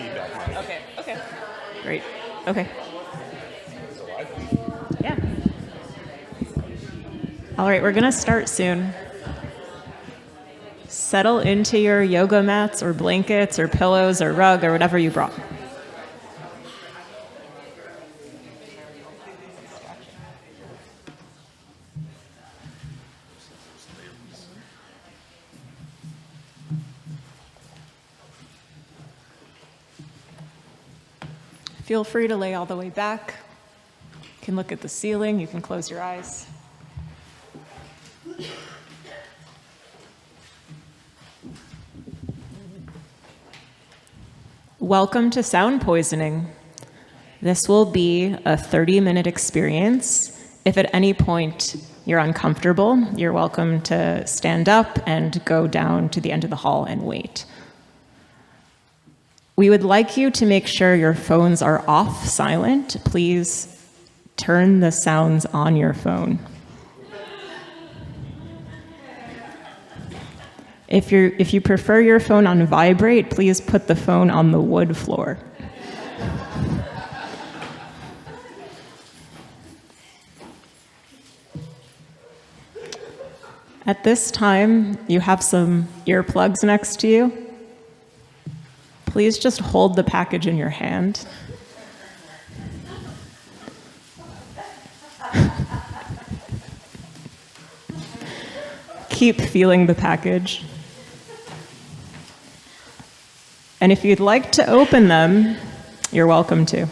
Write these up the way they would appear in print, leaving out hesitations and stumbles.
feedback. Okay. Great. Okay. Yeah. All right, we're going to start soon. Settle into your yoga mats or blankets or pillows or rug or whatever you brought. Feel free to lay all the way back. You can look at the ceiling. You can close your eyes. Welcome to sound poisoning. This will be a 30-minute experience. If at any point you're uncomfortable, you're welcome to stand up and go down to the end of the hall and wait. We would like you to make sure your phones are off silent. Please turn the sounds on your phone. If you prefer your phone on vibrate, please put the phone on the wood floor. At this time, you have some earplugs next to you. Please just hold the package in your hand. Keep feeling the package. And if you'd like to open them, you're welcome to.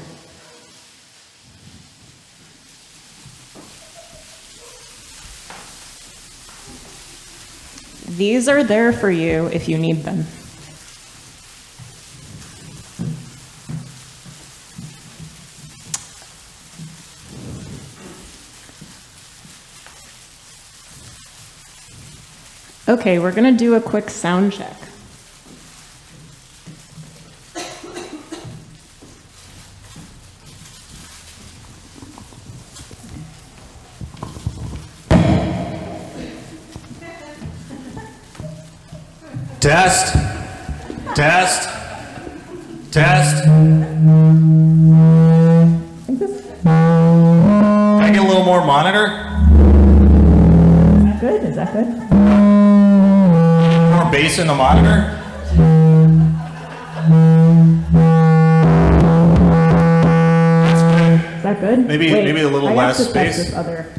These are there for you if you need them. Okay, we're going to do a quick sound check. Test. Test. Test. Can I get a little more monitor? Good? Is that good? More bass in the monitor? Is that good? Maybe a little less space. This other.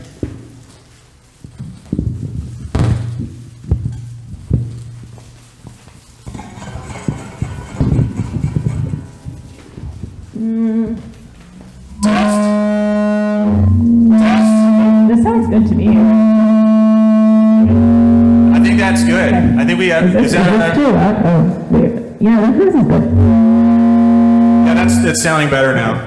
This sounds good to me. I think that's good. Okay. I think we have. Is that too loud? Oh, yeah, this is good. Yeah, that's sounding better now.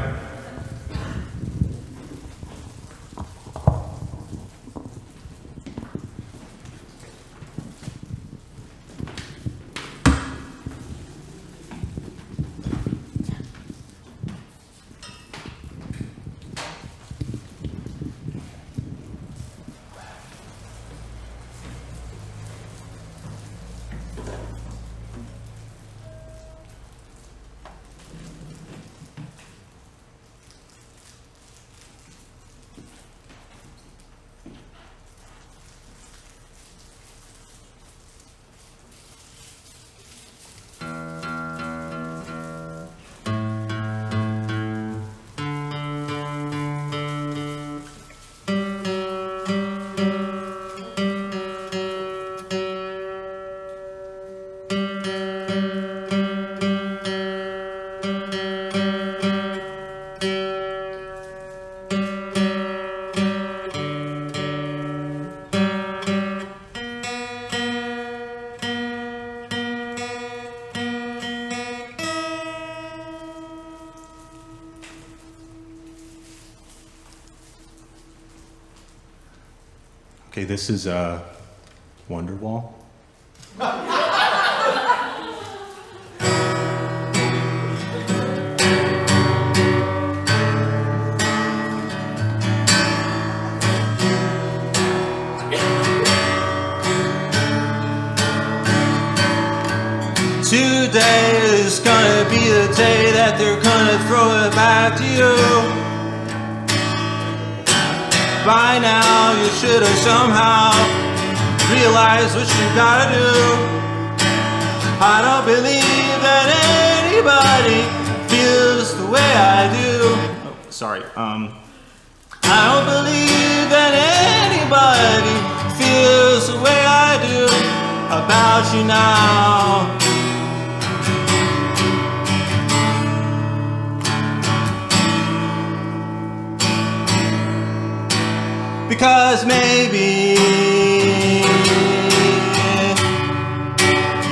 Okay, this is Wonderwall. today is gonna be the day that they're gonna throw it back to you. By now you should have somehow realized what you gotta do. I don't believe that anybody feels the way I do. Oh, sorry. I don't believe that anybody feels the way I do about you now. Because maybe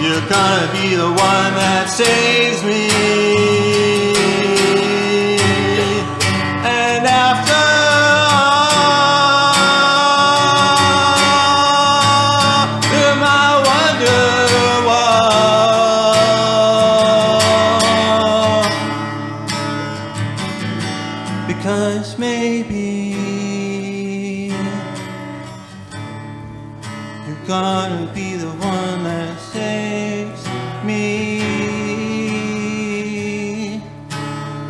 you're gonna be the one that saves me. And after all, you're my wonderwall. Because maybe you're gonna be the one that saves me.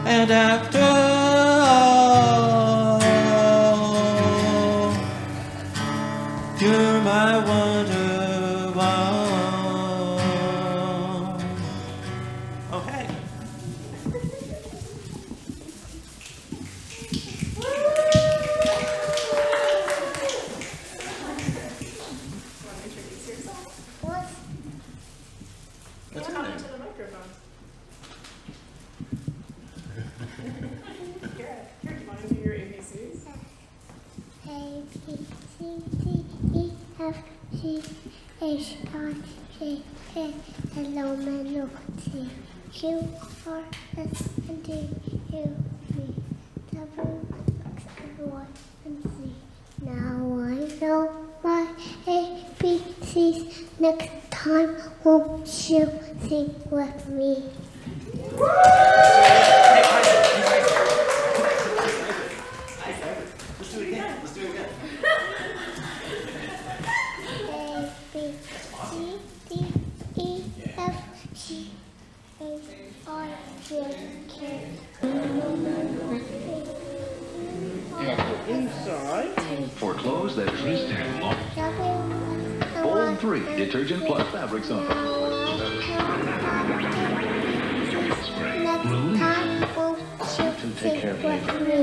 And after all, you're my wonderwall. Okay. What's your name? Here, do you want to do your ABCs? A, B, C, D, E, F, G, H, I, J, K, L, M, N, O, P, Q, R, S, and T, U, V, W, X, and Y, and Z. Now I know my ABCs. Next time, won't you sing with me? A, B, C, D, E, F, G, H, I, J, K, For clothes that twist and long. Bold 3 detergent plus fabric softener. Next time, won't you sing with me?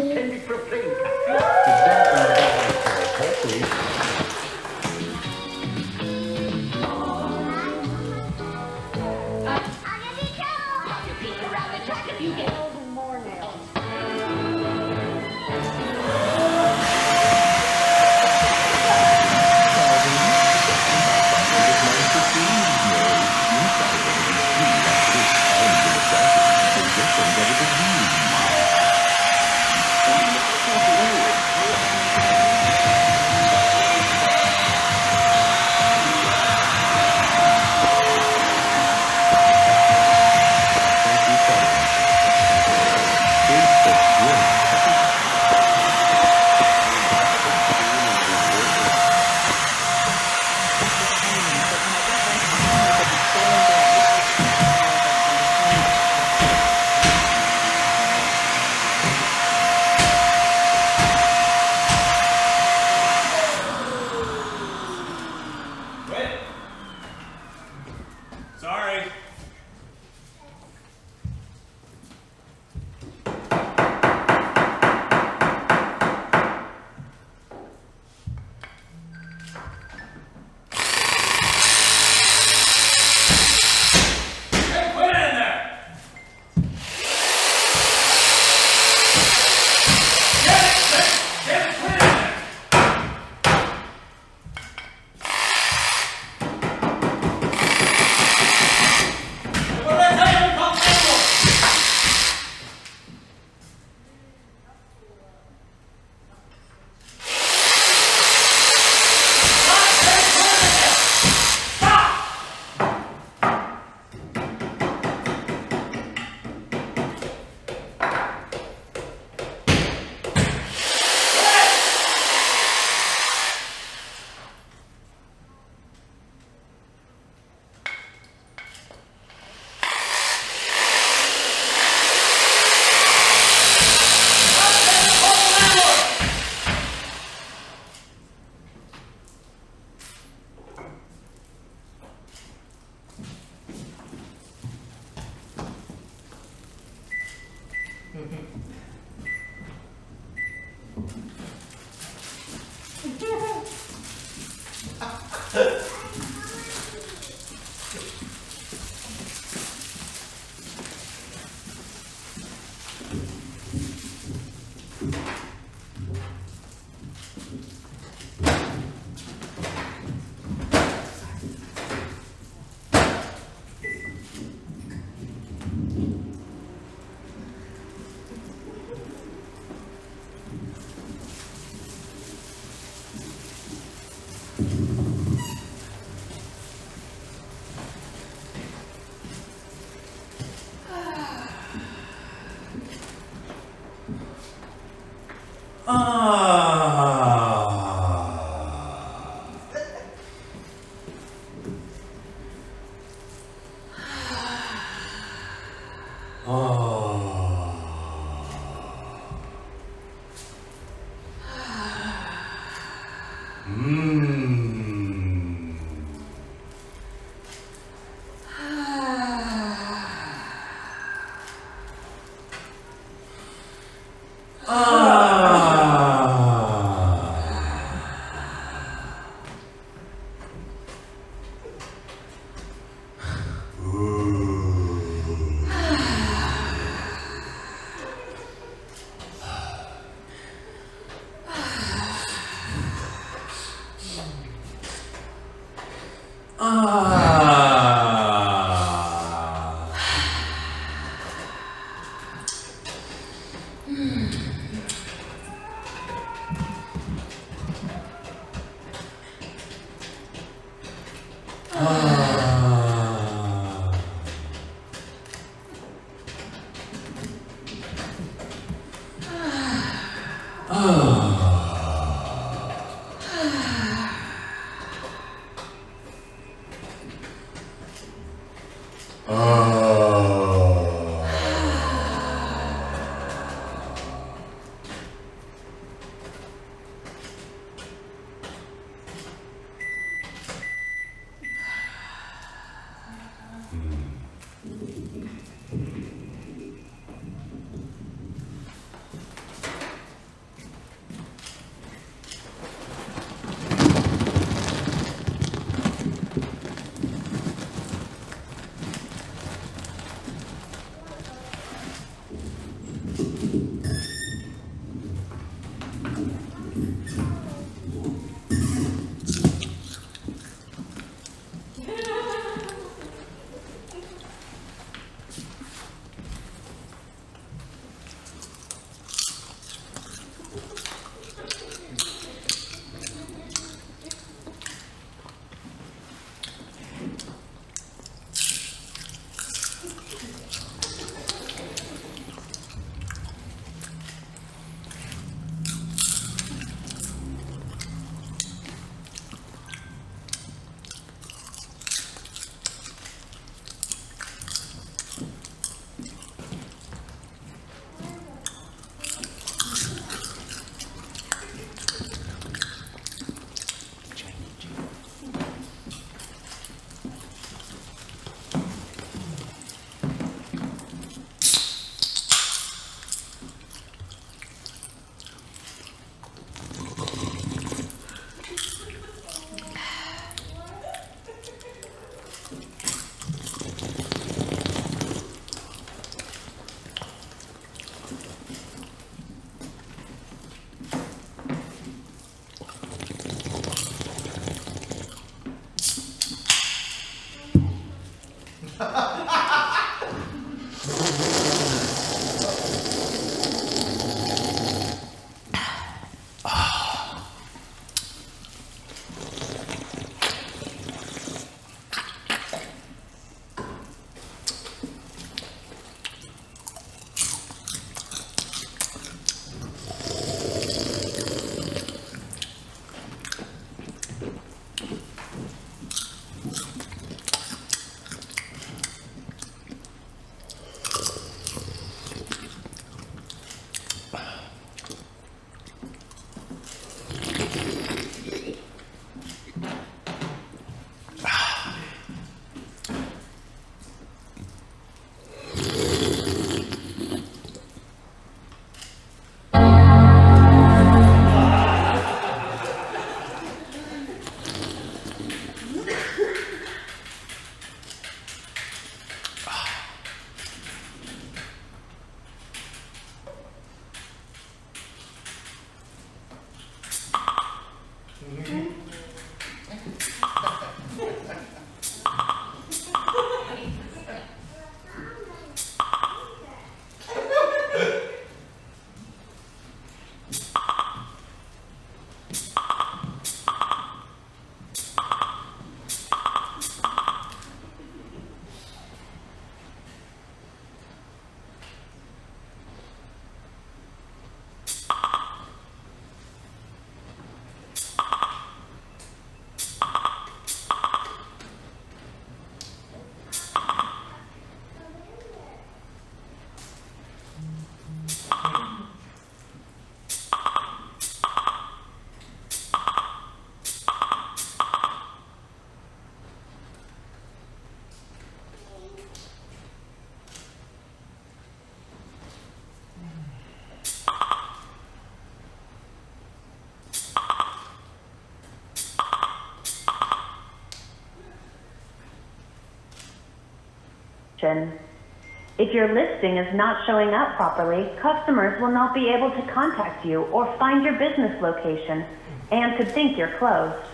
If your listing is not showing up properly, customers will not be able to contact you or find your business location and could think you're closed.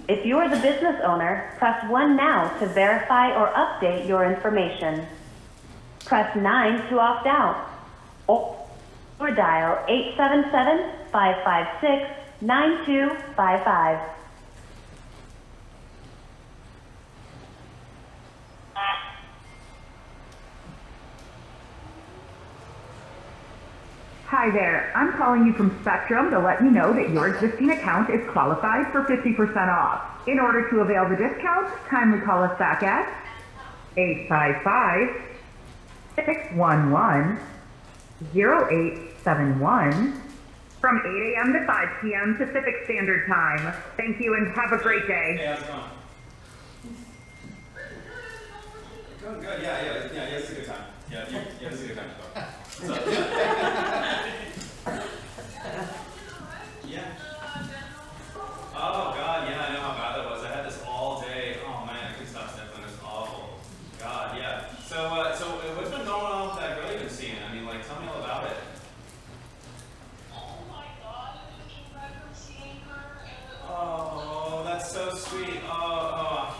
If you're the business owner, press 1 now to verify or update your information. Press 9 to opt out or dial 877-556-9255. Hi there, I'm calling you from Spectrum to let you know that your existing account is qualified for 50% off. In order to avail the discount, kindly call us back at 855-611-0871 from 8 a.m. to 5 p.m. Pacific Standard Time. Thank you and have a great day. Hey, how's it going? Good. Yeah. It's a good time. Yeah, it's a good time to talk. What's up? Yeah. Oh God, yeah, I know how bad that was. I had this all day. Oh man, I couldn't stop sniffling. It was awful. God, yeah. So what's been going on with that girl you've been seeing? I mean, like, tell me all about it. Oh, that's so sweet. I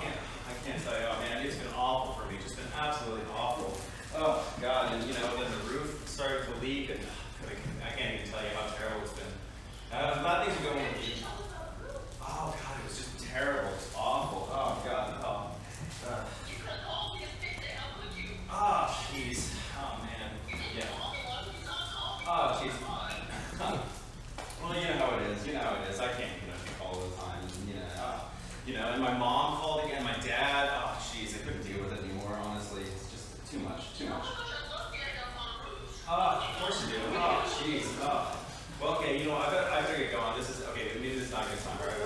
can't tell you. Oh man, it's been awful for me. Just been absolutely awful. Oh God, and then the roof started to leak, and I can't even tell you how terrible it's been. A lot of things are going with me. Oh God, it was just terrible. It was awful. Oh God. Oh jeez. Oh man. Yeah. Oh jeez. Well, you know how it is. I can't all the time. And my mom called again. My dad. Oh jeez, I couldn't deal with it anymore. Honestly, it's just too much. Of course you do. Oh jeez. Oh. Well, okay. I better get going. This is okay. Maybe this is not a good time. All right.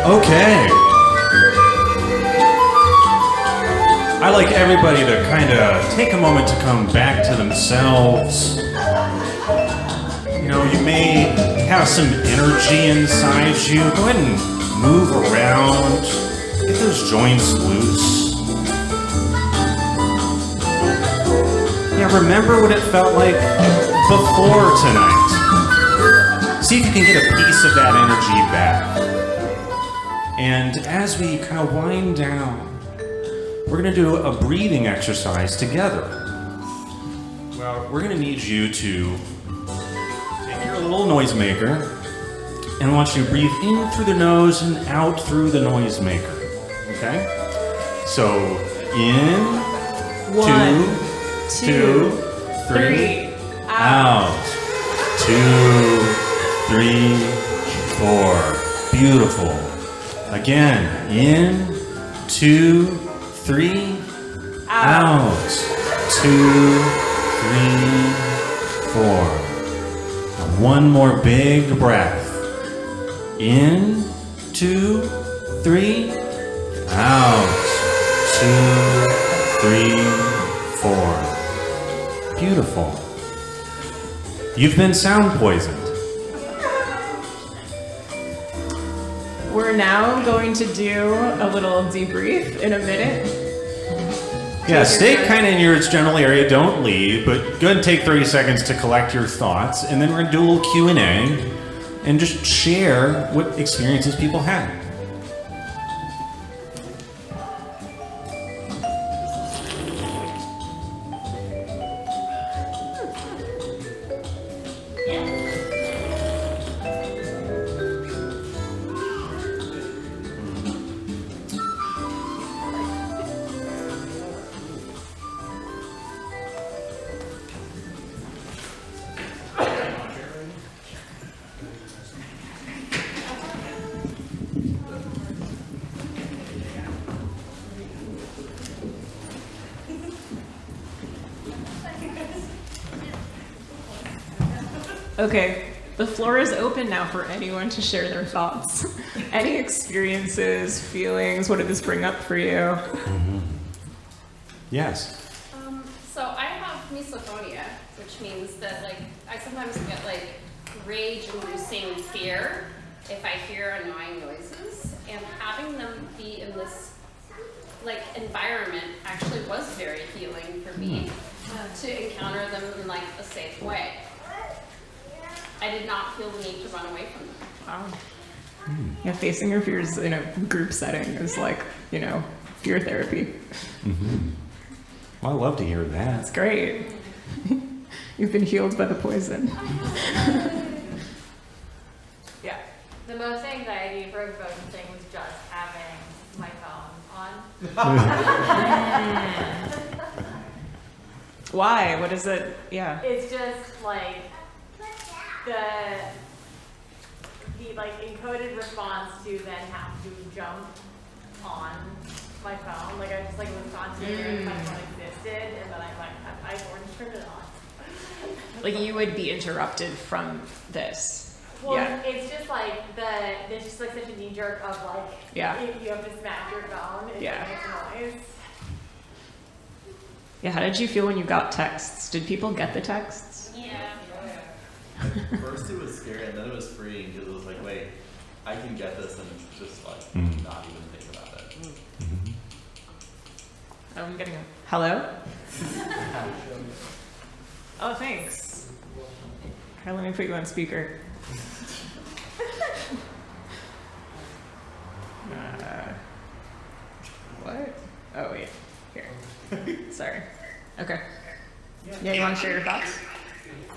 Okay. I'd like everybody to kind of take a moment to come back to themselves. You know, you may have some energy inside you. Go ahead and move around. Get those joints loose. Yeah, remember what it felt like before tonight. See if you can get a piece of that energy back. And as we kind of wind down, we're going to do a breathing exercise together. Well, we're going to need you to take your little noisemaker, and I want you to breathe in through the nose and out through the noisemaker. Okay? So, in, 1, 2, 3, out. 2, 3, 4. Beautiful. Again, in, 2, 3, out. 2, 3, 4. One more big breath. In, 2, 3, out. 2, 3, 4. Beautiful. You've been sound poisoned. We're now going to do a little debrief in a minute. Yeah, stay kind of in your general area. Don't leave, but go ahead and take 30 seconds to collect your thoughts, and then we're gonna do a little Q&A and just share what experiences people had. Okay, the floor is open now for anyone to share their thoughts. Any experiences, feelings, what did this bring up for you? Yes. So I have misophonia, which means that like I sometimes get like rage-inducing fear if I hear annoying noises, and having them be in this like environment actually was very healing for me to encounter them in like a safe way. I did not feel the need to run away from them. Wow. Yeah, facing your fears in a group setting is like, you know, fear therapy. Well, I love to hear that. That's great. You've been healed by the poison. Yeah. The most anxiety provoking thing was just having my phone on. Why? What is it? Yeah. It's just like the like encoded response to then have to jump on my phone. Like I just like was constantly my phone existed, and then I'm like I wouldn't turn it on. Like you would be interrupted from this. Well, Yeah. it's just like there's just like such a knee jerk of like Yeah. if you have to smack your phone, it Yeah. makes noise. Yeah, how did you feel when you got texts? Did people get the texts? Yeah. At first it was scary, and then it was freeing because it was like, wait, I can get this and just like not even think about it. Oh, I'm getting a hello? Oh, thanks. Here, let me put you on speaker. What? Oh, wait. Here. Sorry. Okay. Yeah, you want to share your thoughts?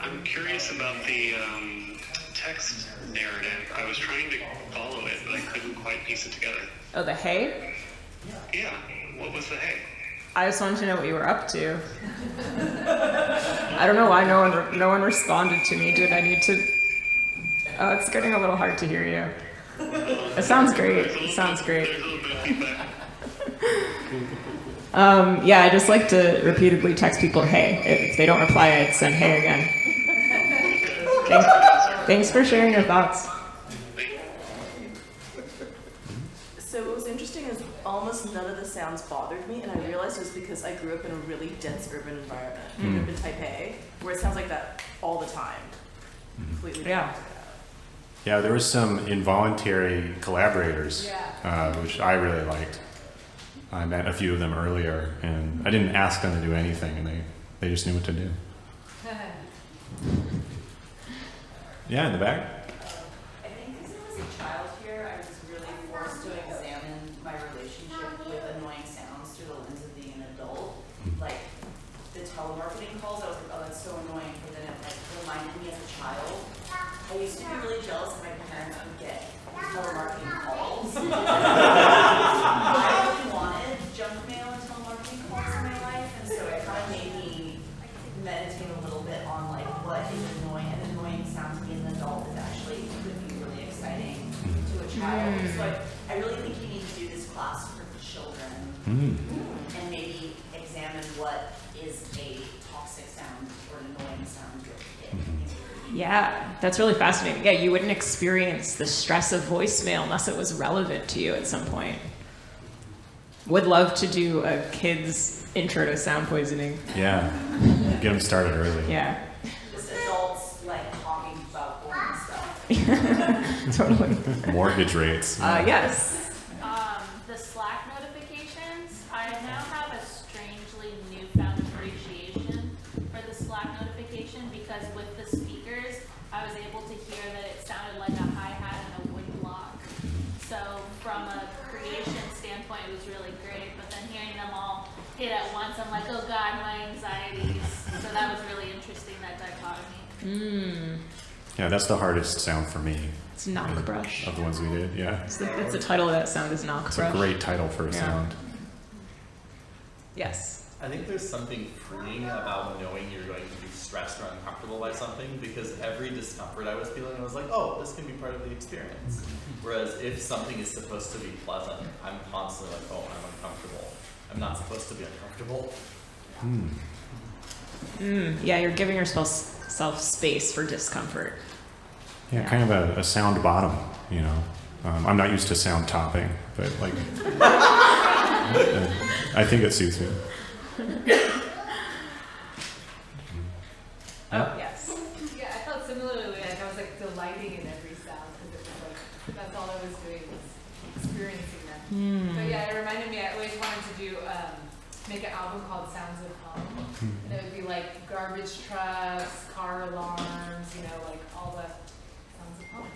I'm curious about the text narrative. I was trying to follow it, but I couldn't quite piece it together. Oh, the hey? Yeah, what was the hey? I just wanted to know what you were up to. I don't know why no one responded to me. Did I need to? Oh, it's getting a little hard to hear you. It sounds great. It sounds great. Yeah, I just like to repeatedly text people, hey. If they don't reply, I'd send hey again. Thanks for sharing your thoughts. So what was interesting is almost none of the sounds bothered me, and I realized it was because I grew up in a really dense urban environment. I grew up in Taipei, where it sounds like that all the time. Completely Yeah. Yeah, there was some involuntary collaborators, which I really liked. I met a few of them earlier, and I didn't ask them to do anything, and they just knew what to do. Yeah, in the back. I think because I was a child here, I was really forced to examine my relationship with annoying sounds through the lens of being an adult. Like the telemarketing calls, I was like, oh, that's so annoying. But then it like reminded me as a child. I used to be really jealous that my parents would get telemarketing calls. I really wanted junk mail and telemarketing calls in my life, and so it kind of made me meditate a little bit on like what is annoying. An annoying sound to me as an adult is actually could be really exciting to a child. So I really think you need to do this class for children and maybe examine what is a toxic sound or an annoying sound to a kid. Yeah, that's really fascinating. Yeah, you wouldn't experience the stress of voicemail unless it was relevant to you at some point. Would love to do a kid's intro to sound poisoning. Yeah, get them started early. Yeah. Just adults like talking about boring stuff. Totally. Mortgage rates. Yes. The Slack notifications, I now have a strangely newfound appreciation for the Slack notification because with the speakers, I was able to hear that it sounded like a hi-hat and a wood block. So from a creation standpoint, it was really great, but then hearing them all hit at once, I'm like, oh God, my anxieties. So that was really interesting, that dichotomy. Yeah, that's the hardest sound for me. It's knock brush. Of the ones we did, yeah. That's the title of that sound is knock It's brush. a great title for a sound. Yes. I think there's something freeing about knowing you're going to be stressed or uncomfortable by something, because every discomfort I was feeling, I was like, oh, this can be part of the experience. Whereas if something is supposed to be pleasant, I'm constantly like, oh, I'm uncomfortable. I'm not supposed to be uncomfortable. Yeah, you're giving yourself space for discomfort. Yeah, kind of a sound bottom, you know. I'm not used to sound topping, but like, I think it suits me. Oh, yes. Yeah, I felt similarly, like I was like delighting in every sound because it was like, that's all I was doing was experiencing them. But yeah, it reminded me, I always wanted to do, make an album called Sounds of Home. And it would be like garbage trucks, car alarms, you know, like all the sounds of home.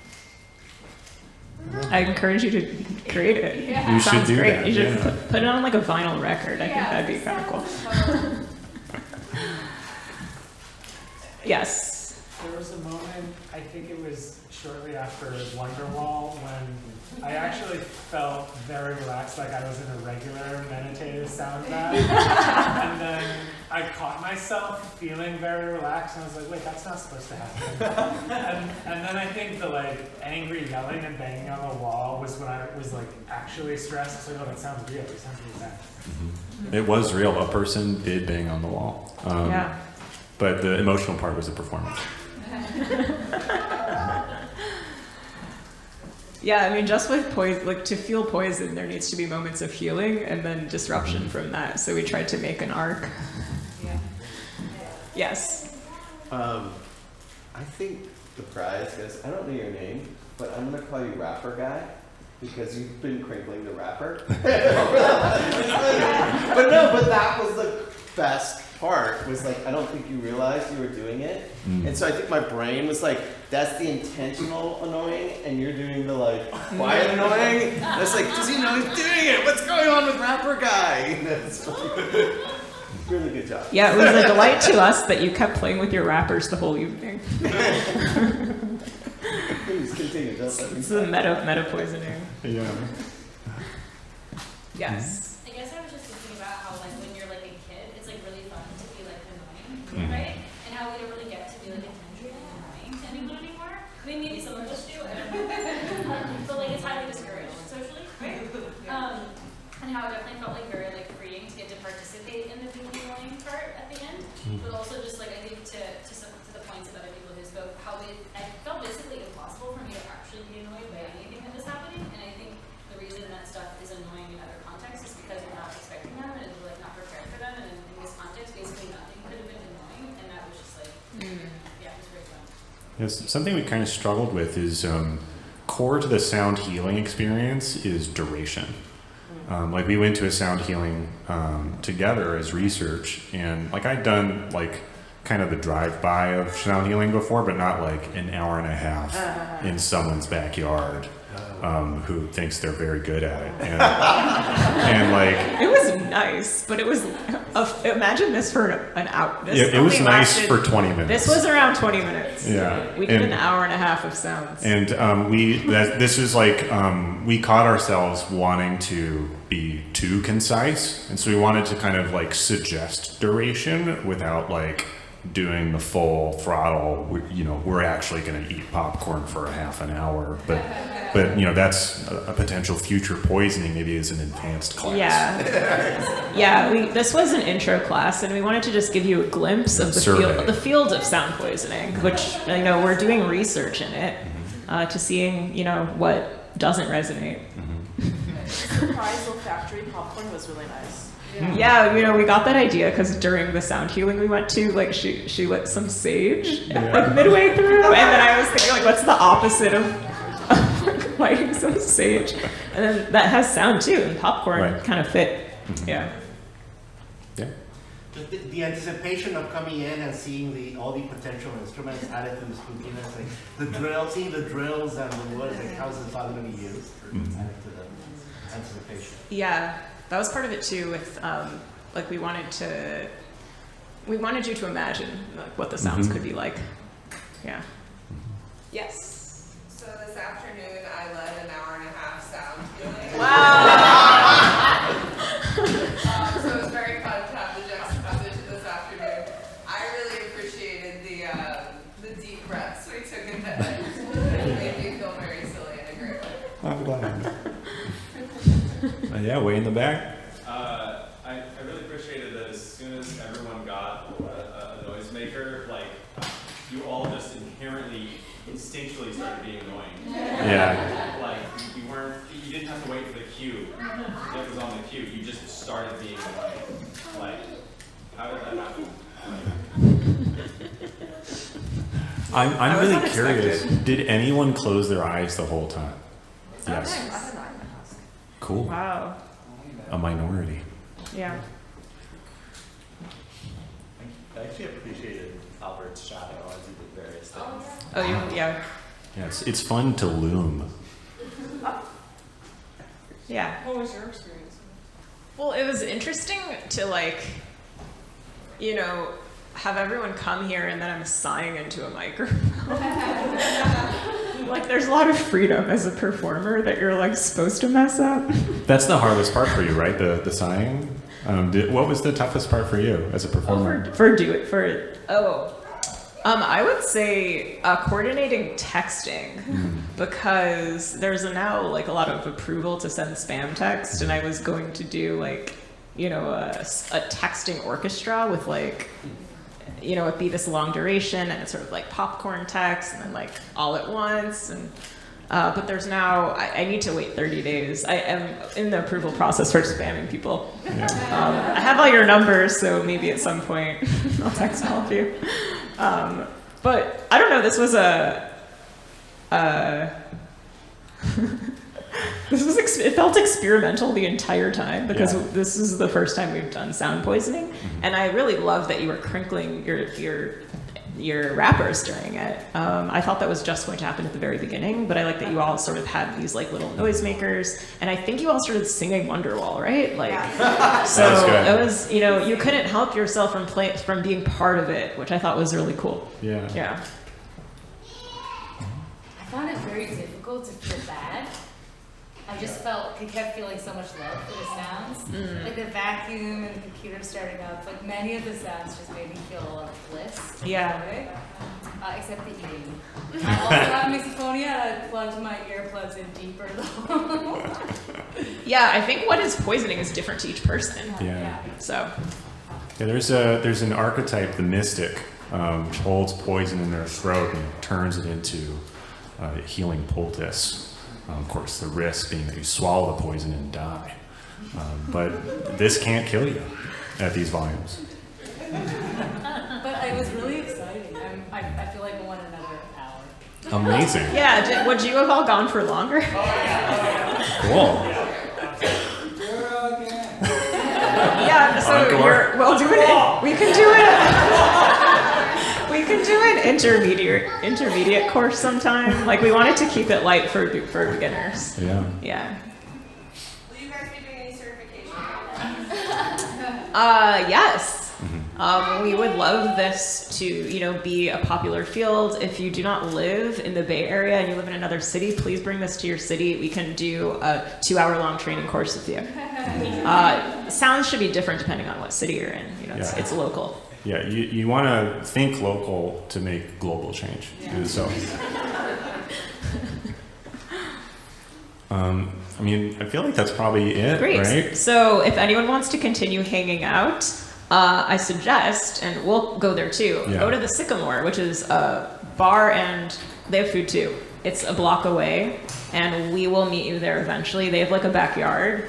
I encourage you to create it. Yeah. You should Sounds do great. that, You should yeah. put it on like a vinyl record. I think that'd be kind of cool. Yes. There was a moment, I think it was shortly after Wonderwall, when I actually felt very relaxed, like I was in a regular meditative sound bath. And then I caught myself feeling very relaxed, and I was like, wait, that's not supposed to happen. And then I think the like angry yelling and banging on the wall was when I was like actually stressed. So, oh, that sounds real. It sounds really bad. It was real. A person did bang on the wall. Yeah. But the emotional part was the performance. Yeah, I mean, just with poison, like to feel poison, there needs to be moments of healing and then disruption from that. So we tried to make an arc. Yeah. Yes. I think the prize, guys, I don't know your name, but I'm going to call you Rapper Guy because you've been crinkling the wrapper. But that was the best part, was like, I don't think you realized you were doing it. And so I think my brain was like, that's the intentional annoying, and you're doing the like quiet annoying. And it's like, does he know he's doing it? What's going on with Rapper Guy? And it's like, really good job. Yeah, it was a delight to us that you kept playing with your rappers the whole evening. Please continue. Don't let me It's the meta poisoning. Yeah. Yes. I guess I was just thinking about how, like, when you're like a kid, it's like really fun to be like annoying, right? And how we don't really get to be like intentionally annoying to anyone anymore. I mean, maybe some of us do, I don't know. But like, it's highly discouraged socially, right? And how it definitely felt like very like freeing to get to participate in the being annoying part at the end, but also just like I think to the points of other people who spoke, how it felt basically impossible for me to actually be annoyed by anything that was happening, and I think the reason that stuff Yes, something we kind of struggled with is core to the sound healing experience is duration. Like we went to a sound healing together as research, and like I'd done like kind of the drive-by of sound healing before, but not like an hour and a half in someone's backyard who thinks they're very good at it. And like... It was nice, but it was... imagine this for an hour. It was nice for 20 minutes. This was around 20 minutes. Yeah. We did an hour and a half of sounds. And this is like, we caught ourselves wanting to be too concise. And so we wanted to kind of like suggest duration without like doing the full throttle. We're actually going to eat popcorn for a half an hour. But that's a potential future poisoning, maybe as an advanced class. This was an intro class, and we wanted to just give you a glimpse of the field of sound poisoning, which we're doing research in it to seeing what doesn't resonate. Surprise olfactory popcorn was really nice. Yeah, we got that idea because during the sound healing we went to, like she lit some sage like midway through, and then I was thinking like, what's the opposite of lighting some sage? And then that has sound too, and popcorn kind of fit. Yeah. Just the anticipation of coming in and seeing all the potential instruments added to the spookiness, like seeing the drills and the wood, like how is this all going to be used? Added to the anticipation. Yeah. That was part of it too. With like we wanted you to imagine like what the sounds could be like. Yeah. Yes. So this afternoon I led an hour and a half sound healing. Wow. So it was very fun to have the juxtaposition this afternoon. I really appreciated the deep breaths we took in that night. It made me feel very silly in a great way. I'm glad. Yeah, way in the back. I really appreciated that as soon as everyone got a noisemaker, like you all just inherently, instinctually started being annoying. Yeah. Like you didn't have to wait for the cue. It was on the cue. You just started being annoying. Like, how did that happen? I'm really curious. Did anyone close their eyes the whole time? Yes. Cool. Wow. A minority. Yeah. I actually appreciated Albert's shadow as he did various things. Oh, yeah. Yeah, it's fun to loom. Yeah. What was your experience? Well, it was interesting to have everyone come here and then I'm sighing into a microphone. Like, there's a lot of freedom as a performer that you're like supposed to mess up. That's the hardest part for you, right? The sighing. What was the toughest part for you as a performer? I would say coordinating texting because there's now like a lot of approval to send spam text, and I was going to do like a texting orchestra with like. It'd be this long duration and it's sort of like popcorn text and then like all at once. And but there's now, I need to wait 30 days. I am in the approval process for spamming people. Yeah. I have all your numbers, so maybe at some point I'll text all of you. But I don't know, this was it felt experimental the entire time because this is the first time we've done sound poisoning, and I really love that you were crinkling your wrappers during it. I thought that was just going to happen at the very beginning, but I like that you all sort of had these like little noisemakers, and I think you all started singing Wonderwall, right? So it was you couldn't help yourself from being part of it, which I thought was really cool. Yeah. I found it very difficult to feel bad. I kept feeling so much love for the sounds. Like the vacuum and the computer starting up, like many of the sounds just made me feel a lot of bliss. Yeah. Except the eating. I also have misophonia and I plugged my earplugs in deeper though. Yeah, I think what is poisoning is different to each person. Yeah. So. Yeah, there's an archetype, the mystic, which holds poison in their throat and turns it into healing poultice. Of course, the risk being that you swallow the poison and die. But this can't kill you at these volumes. But it was really exciting. I feel like I want another hour. Amazing. Yeah, would you have all gone for longer? Cool. Yeah, so Encore. we'll do it. We can do it. We can do an intermediate course sometime. Like we wanted to keep it light for beginners. Yeah. Yeah. Will you guys be doing any certification? Yes. We would love this to, be a popular field. If you do not live in the Bay Area and you live in another city, please bring this to your city. We can do a 2-hour-long training course with you. Sounds should be different depending on what city you're in. It's local. Yeah, you want to think local to make global change. Yeah. So, I feel like that's probably it, Great. right? So if anyone wants to continue hanging out, I suggest, and we'll go there too, go to the Sycamore, which is a bar and they have food too. It's a block away and we will meet you there eventually. They have like a backyard.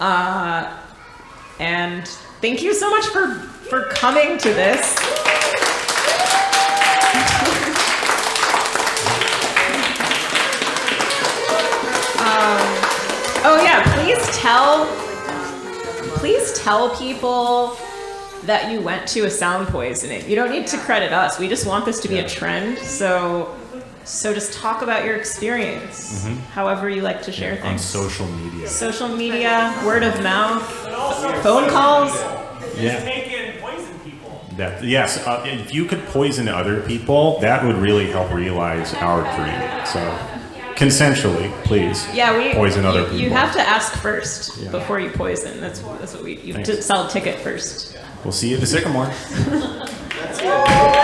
And thank you so much for coming to this. Oh yeah, please tell people that you went to a sound poisoning. You don't need to credit us. We just want this to be a trend. So just talk about your experience, however you like to share things. On social media. Social media, word of mouth, phone calls. Yeah. Take and poison people. Yes, if you could poison other people, that would really help realize our dream. So, consensually, please. Yeah, poison other people. You have to ask first before you poison. That's what you have to sell a ticket first. We'll see you at the Sycamore. That's good.